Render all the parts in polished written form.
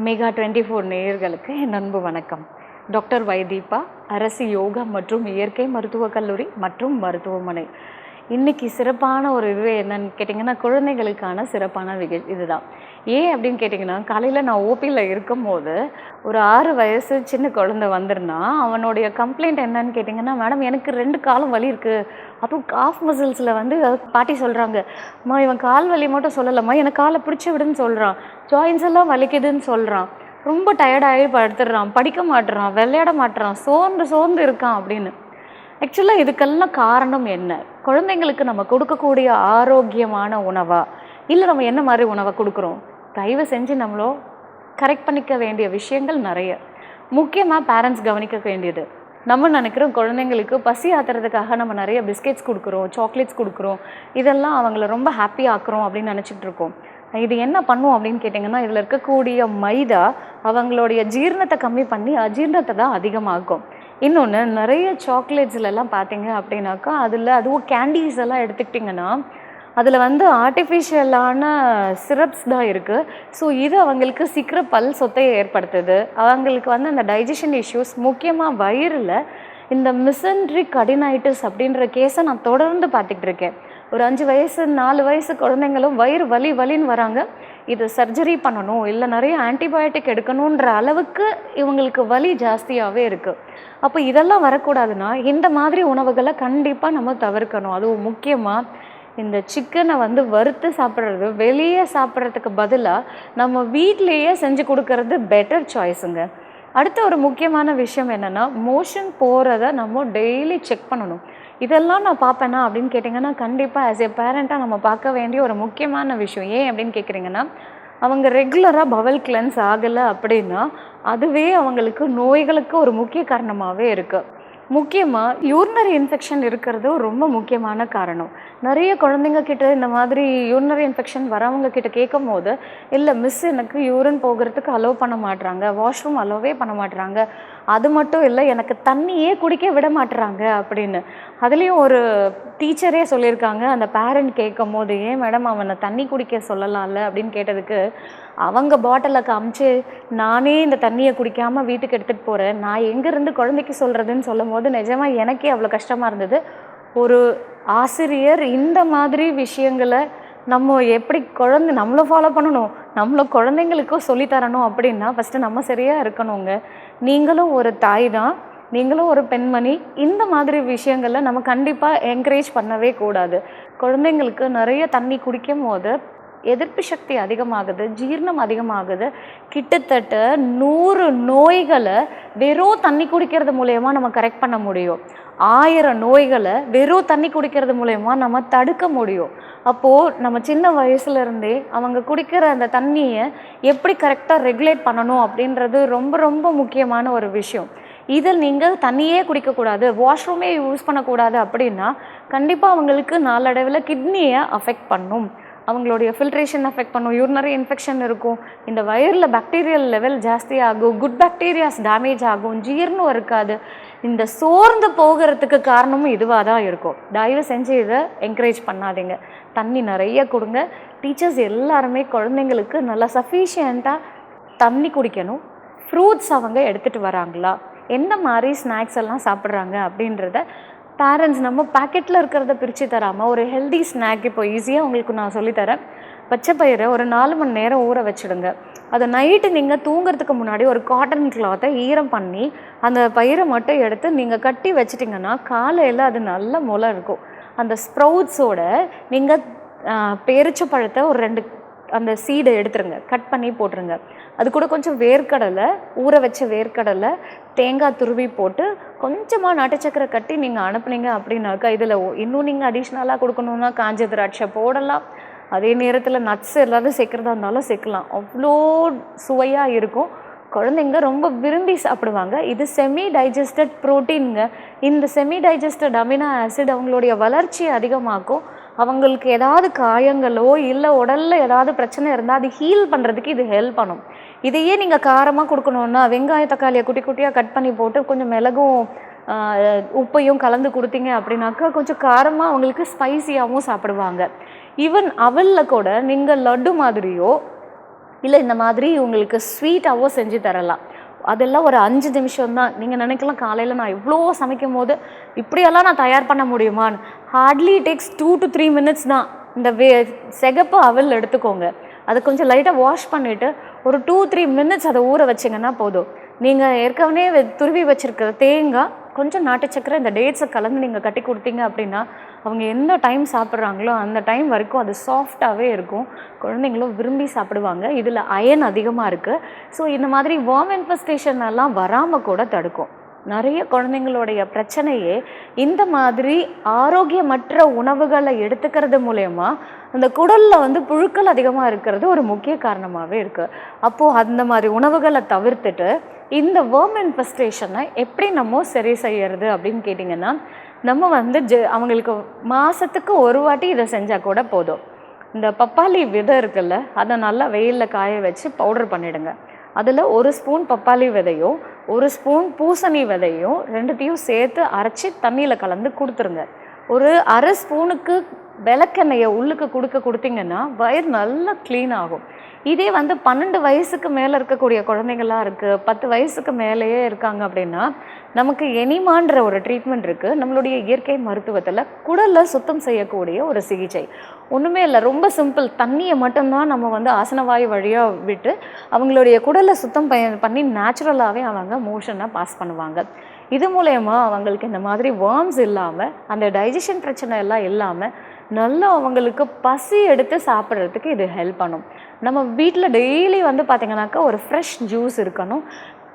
Mega 24 நேயர்களுக்கு என் அன்பு வணக்கம். டாக்டர் வைதீபா, அரசு யோகா மற்றும் இயற்கை மருத்துவக் கல்லூரி மற்றும் மருத்துவமனை. இன்னைக்கு சிறப்பான ஒரு இது என்னன்னு கேட்டிங்கன்னா, குழந்தைகளுக்கான சிறப்பான இதுதான். ஏன் அப்படின்னு கேட்டிங்கன்னா, காலையில் நான் ஓபியில் இருக்கும்போது ஒரு 6 வயசு சின்ன குழந்தை வந்திருந்தான். அவனுடைய கம்ப்ளைண்ட் என்னன்னு கேட்டிங்கன்னா, மேடம் எனக்கு 2 காலும் வலி இருக்குது. அதுவும் காஃப் மசில்ஸில் வந்து பாட்டி சொல்கிறாங்க, அம்மா இவன் கால் வலி மட்டும் சொல்லலைம்மா, எனக்கு காலை பிடிச்சி விடுன்னு சொல்கிறான், ஜாயின்ஸ் எல்லாம் வலிக்குதுன்னு சொல்கிறான், ரொம்ப டயர்டாகி படுத்துடுறான், படிக்க மாட்டுறான், விளையாட மாட்டுறான், சோர்ந்து சோர்ந்து இருக்கான் அப்படின்னு. ஆக்சுவலாக இதுக்கெல்லாம் காரணம் என்ன? குழந்தைங்களுக்கு நம்ம கொடுக்கக்கூடிய ஆரோக்கியமான உணவா, இல்லை நம்ம என்ன மாதிரி உணவை கொடுக்குறோம்? தயவு செஞ்சு நம்மளோ கரெக்ட் பண்ணிக்க வேண்டிய விஷயங்கள் நிறைய. முக்கியமாக பேரண்ட்ஸ் கவனிக்க வேண்டியது, நம்ம நினைக்கிறோம் குழந்தைங்களுக்கு பசி ஆத்துறதுக்காக நம்ம நிறைய பிஸ்கெட்ஸ் கொடுக்குறோம், சாக்லேட்ஸ் கொடுக்குறோம், இதெல்லாம் அவங்கள ரொம்ப ஹாப்பி ஆக்குறோம் அப்படின்னு நினச்சிட்டு இருக்கோம். இது என்ன பண்ணும் அப்படின்னு கேட்டிங்கன்னா, இதில் இருக்கக்கூடிய மைதா அவங்களுடைய ஜீரணத்தை கம்மி பண்ணி அஜீரணத்தை தான் அதிகமாக்கும். இன்னொன்று, நிறைய சாக்லேட்ஸ்லலாம் பார்த்தீங்க அப்படின்னாக்கா, அதுவும் கேண்டீஸ் எல்லாம் எடுத்துக்கிட்டிங்கன்னா அதில் வந்து ஆர்டிஃபிஷியலான சிரப்ஸ் தான் இருக்குது. ஸோ இது அவங்களுக்கு சீக்கிரம் பல் சொத்தையை ஏற்படுத்துது. அவங்களுக்கு வந்து அந்த டைஜஷன் இஷ்யூஸ், முக்கியமாக வயிறில் இந்த மிசென்ட்ரிக் அடினைட்டிஸ் அப்படின்ற கேஸை நான் தொடர்ந்து பார்த்துக்கிட்டு இருக்கேன். ஒரு 5 வயசு 4 வயசு குழந்தைங்களும் வயிறு வலின்னு வராங்க. இது சர்ஜரி பண்ணணும், இல்லை நிறைய ஆன்டிபயோட்டிக் எடுக்கணுன்ற அளவுக்கு இவங்களுக்கு வலி ஜாஸ்தியாகவே இருக்குது. அப்போ இதெல்லாம் வரக்கூடாதுன்னா இந்த மாதிரி உணவுகளை கண்டிப்பாக நம்ம தவிர்க்கணும். அதுவும் முக்கியமாக இந்த சிக்கனை வந்து வறுத்து சாப்பிட்றது, வெளியே சாப்பிட்றதுக்கு பதிலாக நம்ம வீட்டிலையே செஞ்சு கொடுக்கறது பெட்டர் சாய்ஸுங்க. அடுத்த ஒரு முக்கியமான விஷயம் என்னென்னா, மோஷன் போகிறத நம்ம டெய்லி செக் பண்ணணும். இதெல்லாம் நான் பார்ப்பேனா அப்படின்னு கேட்டிங்கன்னா, கண்டிப்பாக ஆஸ் எ பேரண்ட்டாக நம்ம பார்க்க வேண்டிய ஒரு முக்கியமான விஷயம். ஏன் அப்படின்னு கேட்குறீங்கன்னா, அவங்க ரெகுலராக பவல் கிளென்ஸ் ஆகலை அப்படின்னா அதுவே அவங்களுக்கு நோய்களுக்கு ஒரு முக்கிய காரணமாகவே இருக்குது. முக்கியமாக யூரினரி இன்ஃபெக்ஷன் இருக்கிறது ரொம்ப முக்கியமான காரணம். நிறைய குழந்தைங்க கிட்ட இந்த மாதிரி யூரினரி இன்ஃபெக்ஷன் வரவங்க கிட்ட கேட்கும் போது, இல்லை மிஸ் எனக்கு யூரின் போகிறதுக்கு அலோவ் பண்ண மாட்டுறாங்க, வாஷ்ரூம் அலோவே பண்ண மாட்டுறாங்க, அது மட்டும் இல்லை எனக்கு தண்ணியே குடிக்க விட மாட்டுறாங்க அப்படின்னு. அதுலேயும் ஒரு டீச்சரே சொல்லியிருக்காங்க, அந்த பேரண்ட் கேட்கும் போது, ஏன் மேடம் அவனை தண்ணி குடிக்க சொல்லலாம்ல அப்படின்னு கேட்டதுக்கு, அவங்க பாட்டிலை காமிச்சு நானே இந்த தண்ணியை குடிக்காமல் வீட்டுக்கு எடுத்துகிட்டு போகிறேன், நான் எங்கேருந்து குழந்தைக்கு சொல்கிறதுன்னு சொல்லும் போது நிஜமாக எனக்கே அவ்வளோ கஷ்டமாக இருந்தது. ஒரு ஆசிரியர் இந்த மாதிரி விஷயங்களை நம்ம எப்படி நம்மளும் ஃபாலோ பண்ணணும், நம்மளும் குழந்தைங்களுக்கும் சொல்லித்தரணும் அப்படின்னா ஃபஸ்ட்டு நம்ம சரியாக இருக்கணுங்க. நீங்களும் ஒரு தாய் தான், நீங்களும் ஒரு பெண்மணி. இந்த மாதிரி விஷயங்களை நம்ம கண்டிப்பாக என்கரேஜ் பண்ணவே கூடாது. குழந்தைங்களுக்கு நிறைய தண்ணி குடிக்கும் போது எதிர்ப்பு சக்தி அதிகமாகுது, ஜீரணம் அதிகமாகுது. கிட்டத்தட்ட 100 நோய்களை வெறும் தண்ணி குடிக்கிறது மூலயமா நம்ம கரெக்ட் பண்ண முடியும். 1000 நோய்களை வெறும் தண்ணி குடிக்கிறது மூலயமா நம்ம தடுக்க முடியும். அப்போது நம்ம சின்ன வயசுலேருந்தே அவங்க குடிக்கிற அந்த தண்ணியை எப்படி கரெக்டாக ரெகுலேட் பண்ணணும் அப்படின்றது ரொம்ப ரொம்ப முக்கியமான ஒரு விஷயம். இதில் நீங்கள் தண்ணியே குடிக்கக்கூடாது, வாஷ்ரூமே யூஸ் பண்ணக்கூடாது அப்படின்னா கண்டிப்பாக அவங்களுக்கு நாளடைவில் கிட்னியை அஃபெக்ட் பண்ணும், அவங்களுடைய ஃபில்ட்ரேஷன் அஃபெக்ட் பண்ணும், யூரினரி இன்ஃபெக்ஷன் இருக்கும், இந்த வயிறில் பாக்டீரியல் லெவல் ஜாஸ்தி ஆகும், குட் பாக்டீரியாஸ் டேமேஜ் ஆகும், ஜீரணம் இருக்காது. இந்த சோர்ந்து போகிறதுக்கு காரணமும் இதுவாக தான் இருக்கும். தயவு செஞ்சு இதை என்கரேஜ் பண்ணாதீங்க. தண்ணி நிறைய கொடுங்க. டீச்சர்ஸ் எல்லாருமே குழந்தைங்களுக்கு நல்லா சஃபிஷியண்ட்டாக தண்ணி குடிக்கணும். ஃப்ரூட்ஸ் அவங்க எடுத்துகிட்டு வராங்களா, எந்த மாதிரி ஸ்நாக்ஸ் எல்லாம் சாப்பிட்றாங்க அப்படின்றத பேரண்ட்ஸ் நம்ம பேக்கெட்டில் இருக்கிறத பிரித்து தராமல் ஒரு ஹெல்தி ஸ்நாக் இப்போ ஈஸியாக உங்களுக்கு நான் சொல்லித்தரேன். பச்சை பயிரை ஒரு 4 மணி நேரம் ஊற வச்சுடுங்க. அதை நைட்டு நீங்கள் தூங்குறதுக்கு முன்னாடி ஒரு காட்டன் கிளாத்தை ஈரம் பண்ணி அந்த பயிரை மட்டும் எடுத்து நீங்கள் கட்டி வச்சிட்டிங்கன்னா காலையில் அது நல்ல முளை இருக்கும். அந்த ஸ்ப்ரவுட்ஸோட நீங்கள் பேரிச்சப்பழத்தை ஒரு 2 அந்த சீடை எடுத்துருங்க, கட் பண்ணி போட்டுருங்க. அது கூட கொஞ்சம் வேர்க்கடலை, ஊற வச்ச வேர்க்கடலை, தேங்காய் துருவி போட்டு கொஞ்சமாக நாட்டு சக்கரை கட்டி நீங்கள் அனுப்புனீங்க அப்படின்னாக்கா, இதில் இன்னும் நீங்கள் அடிஷ்னலாக கொடுக்கணுன்னா காஞ்ச திராட்சை போடலாம். அதே நேரத்தில் நட்ஸ் எல்லாரும் சேர்க்குறதா இருந்தாலும் சேர்க்கலாம். அவ்வளோ சுவையாக இருக்கும். குழந்தைங்க ரொம்ப விரும்பி சாப்பிடுவாங்க. இது செமி டைஜஸ்டட் ப்ரோட்டீனுங்க. இந்த செமி டைஜஸ்டட் அமினோ ஆசிட் அவங்களுடைய வளர்ச்சியை அதிகமாக்கும். அவங்களுக்கு ஏதாவது காயங்களோ இல்லை உடலில் ஏதாவது பிரச்சனை இருந்தால் அது ஹீல் பண்ணுறதுக்கு இது ஹெல்ப் பண்ணும். இதையே நீங்கள் காரமாக கொடுக்கணுன்னா வெங்காய தக்காளியை குட்டி குட்டியாக கட் பண்ணி போட்டு கொஞ்சம் மிளகும் உப்பையும் கலந்து கொடுத்தீங்க அப்படின்னாக்கா கொஞ்சம் காரமாக அவங்களுக்கு ஸ்பைசியாகவும் சாப்பிடுவாங்க. ஈவன் அவலில் கூட நீங்கள் லட்டு மாதிரியோ இல்லை இந்த மாதிரி உங்களுக்கு ஸ்வீட்டாவோ செஞ்சு தரலாம். அதெல்லாம் ஒரு 5 நிமிஷம் தான். நீங்கள் நினைக்கலாம் காலையில் நான் இவ்வளோ சமைக்கும் போது இப்படியெல்லாம் நான் தயார் பண்ண முடியுமான்னு. ஹார்ட்லி டேக்ஸ் 2 to 3 minutes தான். இந்த சிகப்பு அவல் எடுத்துக்கோங்க, அதை கொஞ்சம் லைட்டாக வாஷ் பண்ணிவிட்டு ஒரு 2-3 minutes அதை ஊற வச்சிங்கன்னா போதும். நீங்கள் ஏற்கனவே துருவி வச்சுருக்கிற தேங்காய், கொஞ்சம் நாட்டு சக்கரை, இந்த டேட்ஸை கலந்து நீங்கள் கட்டி கொடுத்தீங்க அப்படின்னா அவங்க எந்த டைம் சாப்பிட்றாங்களோ அந்த டைம் வரைக்கும் அது சாஃப்டாகவே இருக்கும். குழந்தைங்களும் விரும்பி சாப்பிடுவாங்க. இதில் அயன் அதிகமாக இருக்குது. ஸோ இந்த மாதிரி வார்ம் இன்ஃபெஸ்டேஷன் எல்லாம் வராமல் கூட தடுக்கும். நிறைய குழந்தைங்களுடைய பிரச்சனையே இந்த மாதிரி ஆரோக்கியமற்ற உணவுகளை எடுத்துக்கிறது மூலயமா அந்த குடலில் வந்து புழுக்கள் அதிகமாக இருக்கிறது ஒரு முக்கிய காரணமாகவே இருக்குது. அப்போது அந்த மாதிரி உணவுகளை தவிர்த்துட்டு இந்த வார்ம் இன்ஃபெஸ்டேஷனை எப்படி நம்ம சரி செய்யறது அப்படின்னு கேட்டிங்கன்னா, நம்ம வந்து அவங்களுக்கு மாதத்துக்கு ஒரு வாட்டி இதை செஞ்சால் கூட போதும். இந்த பப்பாளி விதை இருக்குல்ல, அதை நல்லா வெயிலில் காய வச்சு பவுடர் பண்ணிவிடுங்க. அதில் 1 ஸ்பூன் பப்பாளி விதையும் 1 ஸ்பூன் பூசணி விதையும் 2த்தையும் சேர்த்து அரைச்சி தண்ணியில் கலந்து கொடுத்துருங்க. ஒரு அரை ஸ்பூனுக்கு விளக்கெண்ணெயை உள்ளுக்கு கொடுத்தீங்கன்னா வயிறு நல்லா க்ளீன் ஆகும். இதே வந்து 12 வயசுக்கு மேலே இருக்கக்கூடிய குழந்தைங்களாம் இருக்குது, 10 வயசுக்கு மேலேயே இருக்காங்க அப்படின்னா நமக்கு எனிமான்ற ஒரு ட்ரீட்மெண்ட் இருக்குது நம்மளுடைய இயற்கை மருத்துவத்தில். குடலில் சுத்தம் செய்யக்கூடிய ஒரு சிகிச்சை ஒன்றுமே இல்லை, ரொம்ப சிம்பிள். தண்ணியை மட்டும்தான் நம்ம வந்து ஆசனவாயு வழியாக விட்டு அவங்களுடைய குடலை சுத்தம் பண்ணி நேச்சுரலாகவே அவங்க மோஷனை பாஸ் பண்ணுவாங்க. இது மூலயமா அவங்களுக்கு இந்த மாதிரி வார்ம்ஸ் இல்லாமல், அந்த டைஜஷன் பிரச்சனை எல்லாம் இல்லாமல் நல்லா அவங்களுக்கு பசி எடுத்து சாப்பிட்றதுக்கு இது ஹெல்ப் பண்ணும். நம்ம வீட்டில் டெய்லி வந்து பார்த்திங்கனாக்கா ஒரு ஃப்ரெஷ் ஜூஸ் இருக்கணும்.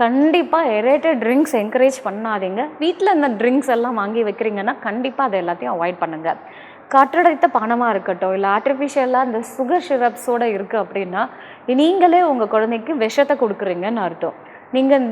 கண்டிப்பாக ஏரேட்டட் ட்ரிங்க்ஸ் என்கரேஜ் பண்ணாதீங்க. வீட்டில் இந்த ட்ரிங்க்ஸ் எல்லாம் வாங்கி வைக்கிறீங்கன்னா கண்டிப்பாக அதை எல்லாத்தையும் அவாய்ட் பண்ணுங்கள். காற்றடைத்த பானமாக இருக்கட்டும், இல்லை ஆர்டிஃபிஷியலாக இந்த சுகர் சிரப்ஸோடு இருக்குது அப்படின்னா நீங்களே உங்கள் குழந்தைக்கு விஷத்தை கொடுக்குறீங்கன்னு அர்த்தம். நீங்கள்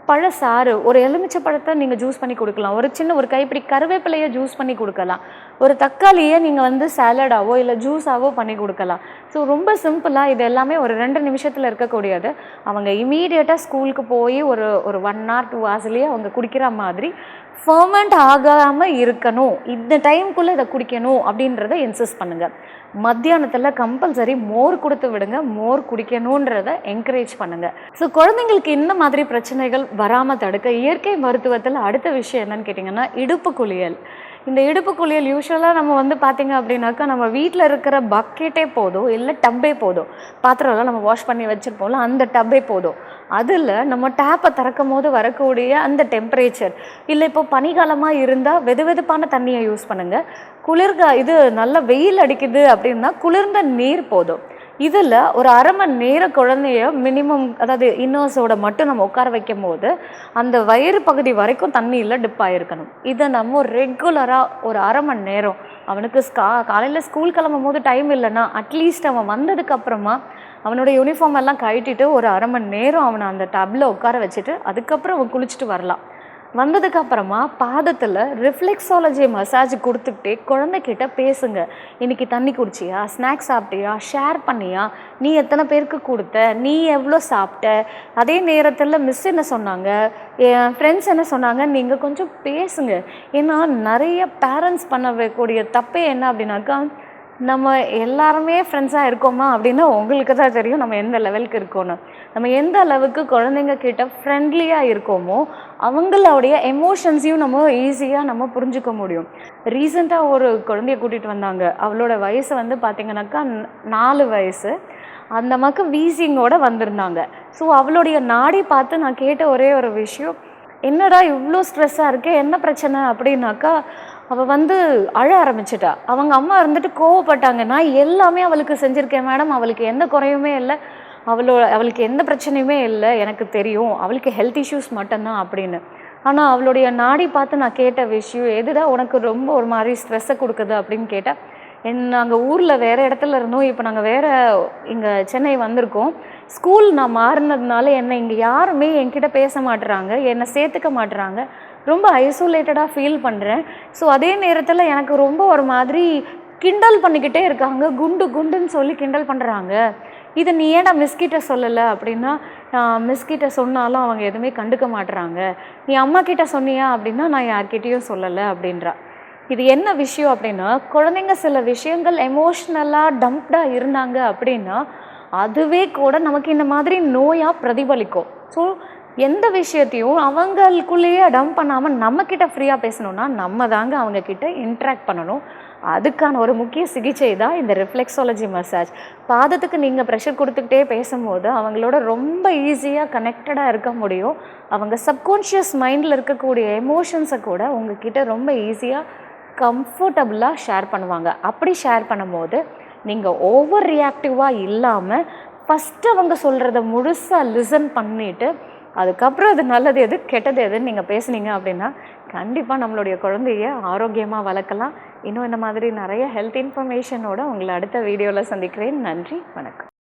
பழசாறு, ஒரு எலுமிச்சை பழத்தை நீங்கள் ஜூஸ் பண்ணி கொடுக்கலாம், ஒரு கைப்பிடி கருவேப்பிலையை ஜூஸ் பண்ணி கொடுக்கலாம், ஒரு தக்காளியை நீங்கள் வந்து சாலடாவோ இல்லை ஜூஸாவோ பண்ணி கொடுக்கலாம். ஸோ ரொம்ப சிம்பிளாக இது எல்லாமே ஒரு 2 நிமிஷத்தில் இருக்கக்கூடியது. அவங்க இமீடியட்டாக ஸ்கூலுக்கு போய் ஒரு 1 hour 2 hours அவங்க குடிக்கிற மாதிரி ஃபர்மெண்ட் ஆகாமல் இருக்கணும், இந்த டைமுக்குள்ளே இதை குடிக்கணும் அப்படின்றத இன்சிஸ்ட் பண்ணுங்கள். மத்தியானத்தில் கம்பல்சரி மோர் கொடுத்து விடுங்க, மோர் குடிக்கணுன்றதை என்கரேஜ் பண்ணுங்கள். ஸோ குழந்தைங்களுக்கு இந்த மாதிரி பிரச்சனைகள் வராமல் தடுக்க இயற்கை மருத்துவத்தில் அடுத்த விஷயம் என்னன்னு கேட்டிங்கன்னா இடுப்பு குளியல். இந்த இடுப்பு குளியல் யூஸ்வலாக நம்ம வந்து பார்த்திங்க அப்படின்னாக்கா நம்ம வீட்டில் இருக்கிற பக்கெட்டே போதும், இல்லை டப்பே போதும். பாத்திரம்லாம் நம்ம வாஷ் பண்ணி வச்சுருப்போம்ல, அந்த டப்பே போதும். அதில் நம்ம டேப்பை திறக்கும் போது வரக்கூடிய அந்த டெம்பரேச்சர், இல்லை இப்போ பனிக்காலமாக இருந்தால் வெதுவெதுப்பான தண்ணியை யூஸ் பண்ணுங்கள். இது நல்ல வெயில் அடிக்குது அப்படின்னா குளிர்ந்த நீர் போதும். இதில் ஒரு அரை மணி நேரம் குழந்தைய மினிமம், அதாவது இன்னர்ஸோட மட்டும் நம்ம உட்கார வைக்கும் போது அந்த வயிறு பகுதி வரைக்கும் தண்ணியில் டிப் ஆகிருக்கணும். இதை நம்ம ரெகுலராக ஒரு அரை மணி நேரம், அவனுக்கு காலையில் ஸ்கூல் கிளம்பும் போது டைம் இல்லைன்னா அட்லீஸ்ட் அவன் வந்ததுக்கப்புறமா அவனோட யூனிஃபார்ம் எல்லாம் கழட்டிட்டு ஒரு அரை மணி நேரம் அவனை அந்த டப்பில் உட்கார வச்சுட்டு அதுக்கப்புறம் அவன் குளிச்சுட்டு வரலாம். வந்ததுக்கப்புறமா பாதத்தில் ரிஃப்ளெக்ஸாலஜி மசாஜ் கொடுத்துக்கிட்டே குழந்தைகிட்ட பேசுங்க. இன்றைக்கி தண்ணி குடிச்சியா, ஸ்நாக்ஸ் சாப்பிட்டியா, ஷேர் பண்ணியா, நீ எத்தனை பேருக்கு கொடுத்த, நீ எவ்வளோ சாப்பிட்ட, அதே நேரத்தில் மிஸ் என்ன சொன்னாங்க, என் ஃப்ரெண்ட்ஸ் என்ன சொன்னாங்க, நீங்கள் கொஞ்சம் பேசுங்க. ஏன்னா நிறைய பேரண்ட்ஸ் பண்ணக்கூடிய தப்பே என்ன அப்படின்னாக்கா, நம்ம எல்லாருமே ஃப்ரெண்ட்ஸாக இருக்கோமா அப்படின்னா உங்களுக்கு தான் தெரியும் நம்ம எந்த லெவலுக்கு இருக்கோன்னு. நம்ம எந்த அளவுக்கு குழந்தைங்க கிட்ட ஃப்ரெண்ட்லியாக இருக்கோமோ அவங்களுடைய எமோஷன்ஸையும் நம்ம ஈஸியாக நம்ம புரிஞ்சுக்க முடியும். ரீசெண்டாக ஒரு குழந்தைய கூட்டிகிட்டு வந்தாங்க. அவளோட வயசு வந்து பார்த்திங்கனாக்கா 4 வயசு. அந்த அம்மாவுக்கு வீசிங்கோடு வந்திருந்தாங்க. ஸோ அவளுடைய நாடி பார்த்து நான் கேட்ட ஒரே ஒரு விஷயம், என்னடா இவ்வளோ ஸ்ட்ரெஸ்ஸாக இருக்கே, என்ன பிரச்சனை அப்படின்னாக்கா, அவள் வந்து அழ ஆரம்பிச்சிட்டா. அவங்க அம்மா இருந்துட்டு கோவப்பட்டாங்க, நான் எல்லாமே அவளுக்கு செஞ்சுருக்கேன் மேடம், அவளுக்கு எந்த குறையுமே இல்லை, அவளுக்கு எந்த பிரச்சனையுமே இல்லை, எனக்கு தெரியும், அவளுக்கு ஹெல்த் இஷ்யூஸ் மட்டும்தான் அப்படின்னு. ஆனால் அவளுடைய நாடி பார்த்து நான் கேட்ட விஷயம், எதுதான் உனக்கு ரொம்ப ஒரு மாதிரி ஸ்ட்ரெஸ்ஸை கொடுக்குது அப்படின்னு கேட்டால், நாங்கள் ஊரில் வேறு இடத்துல இருந்தோம், இப்போ நாங்கள் வேறு இங்கே சென்னை வந்திருக்கோம், ஸ்கூல் நான் மாறினதுனால என்னை இங்கே யாருமே என்கிட்ட பேச மாட்டுறாங்க, என்னை சேர்த்துக்க மாட்டுறாங்க, ரொம்ப ஐசோலேட்டடாக ஃபீல் பண்ணுறேன். ஸோ அதே நேரத்தில் எனக்கு ரொம்ப ஒரு மாதிரி கிண்டல் பண்ணிக்கிட்டே இருக்காங்க, குண்டு குண்டுன்னு சொல்லி கிண்டல் பண்ணுறாங்க. இதை நீ ஏன்டா மிஸ்கிட்ட சொல்லலை அப்படின்னா, மிஸ்கிட்ட சொன்னாலும் அவங்க எதுவுமே கண்டுக்க மாட்டுறாங்க, நீ அம்மா கிட்ட சொன்னியா அப்படின்னா நான் யார்கிட்டையும் சொல்லலை அப்படின்றா. இது என்ன விஷயம் அப்படின்னா, குழந்தைங்க சில விஷயங்கள் எமோஷ்னலாக டம்ப்டாக இருந்தாங்க அப்படின்னா அதுவே கூட நமக்கு இந்த மாதிரி நோயாக பிரதிபலிக்கும். ஸோ எந்த விஷயத்தையும் அவங்களுக்குள்ளேயே டம்ப் பண்ணாமல் நம்மக்கிட்ட ஃப்ரீயாக பேசணுன்னா நம்ம தாங்க அவங்கக்கிட்ட இன்ட்ராக்ட் பண்ணணும். அதுக்கான ஒரு முக்கிய சிகிச்சை தான் இந்த ரிஃப்ளெக்ஸாலஜி மசாஜ். பாதத்துக்கு நீங்கள் ப்ரெஷர் கொடுத்துக்கிட்டே பேசும்போது அவங்களோட ரொம்ப ஈஸியாக கனெக்டடாக இருக்க முடியும். அவங்க சப்கான்ஷியஸ் மைண்டில் இருக்கக்கூடிய எமோஷன்ஸை கூட உங்ககிட்ட ரொம்ப ஈஸியாக கம்ஃபர்டபுளாக ஷேர் பண்ணுவாங்க. அப்படி ஷேர் பண்ணும்போது நீங்கள் ஓவர் ரியாக்டிவாக இல்லாமல் ஃபஸ்ட்டு அவங்க சொல்கிறத முழுசாக லிசன் பண்ணிவிட்டு அதுக்கப்புறம் அது நல்லது எது கெட்டது எதுன்னு நீங்கள் பேசுனீங்க அப்படின்னா கண்டிப்பாக நம்மளுடைய குழந்தைய ஆரோக்கியமாக வளர்க்கலாம். இன்னும் இந்த மாதிரி நிறைய ஹெல்த் இன்ஃபர்மேஷனோட உங்களை அடுத்த வீடியோவில் சந்திக்கிறேன். நன்றி, வணக்கம்.